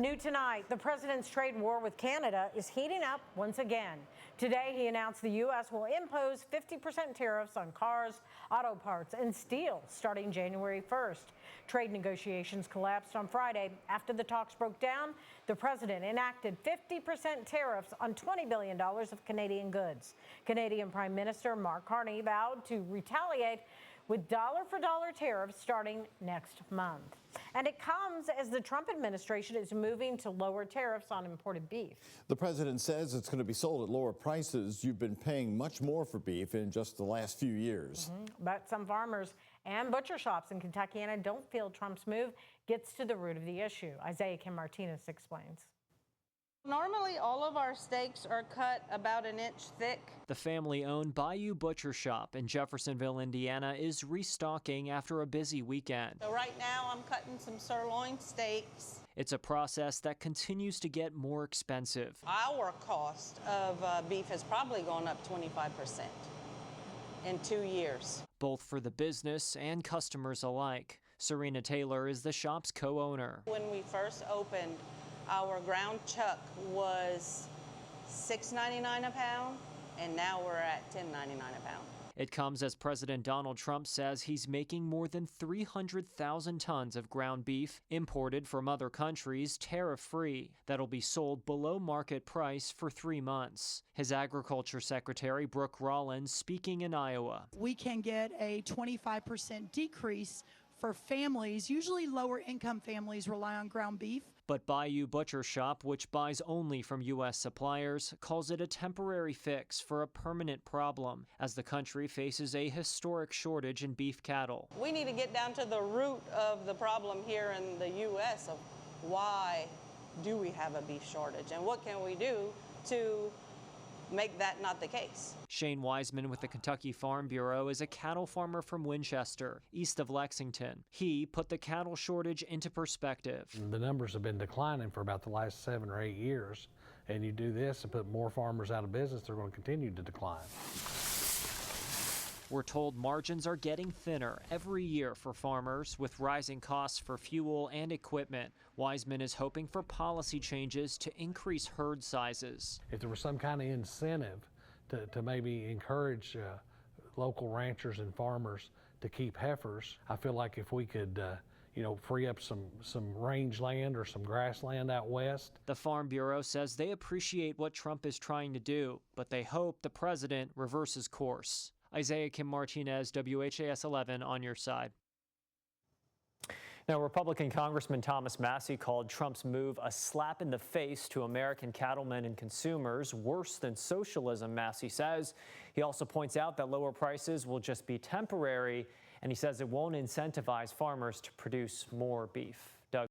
New tonight, the president's trade war with Canada is heating up once again. Today, he announced the U.S. will impose 50% tariffs on cars, auto parts, and steel starting January 1st. Trade negotiations collapsed on Friday. After the talks broke down, the president enacted 50% tariffs on $20 billion of Canadian goods. Canadian Prime Minister Mark Carney vowed to retaliate with dollar-for-dollar tariffs starting next month. And it comes as the Trump administration is moving to lower tariffs on imported beef. The president says it's going to be sold at lower prices. You've been paying much more for beef in just the last few years. But some farmers and butcher shops in Kentucky don't feel Trump's move gets to the root of the issue. Isaiah Kim Martinez explains. Normally, all of our steaks are cut about an inch thick. The family-owned Bayou Butcher Shop in Jeffersonville, Indiana, is restocking after a busy weekend. So right now, I'm cutting some sirloin steaks. It's a process that continues to get more expensive. Our cost of beef has probably gone up 25% in 2 years. Both for the business and customers alike. Serena Taylor is the shop's co-owner. When we first opened, our ground chuck was $6.99 a pound, and now we're at $10.99 a pound. It comes as President Donald Trump says he's making more than 300,000 tons of ground beef imported from other countries tariff-free that'll be sold below market price for 3 months. His Agriculture Secretary, Brooke Rollins, speaking in Iowa. We can get a 25% decrease for families. Usually lower income families rely on ground beef. But Bayou Butcher Shop, which buys only from U.S. suppliers, calls it a temporary fix for a permanent problem as the country faces a historic shortage in beef cattle. We need to get down to the root of the problem here in the U.S. of why do we have a beef shortage and what can we do to make that not the case. Shane Wiseman with the Kentucky Farm Bureau is a cattle farmer from Winchester, east of Lexington. He put the cattle shortage into perspective. The numbers have been declining for about the last 7 or 8 years, and you do this and put more farmers out of business, they're going to continue to decline. We're told margins are getting thinner every year for farmers with rising costs for fuel and equipment. Wiseman is hoping for policy changes to increase herd sizes. If there was some kind of incentive to maybe encourage local ranchers and farmers to keep heifers, I feel like if we could free up some range land or some grassland out west. The Farm Bureau says they appreciate what Trump is trying to do, but they hope the president reverses course. Isaiah Kim Martinez, WHAS 11 on your side. Now, Republican Congressman Thomas Massie called Trump's move a slap in the face to American cattlemen and consumers, worse than socialism, Massie says. He also points out that lower prices will just be temporary, and he says it won't incentivize farmers to produce more beef.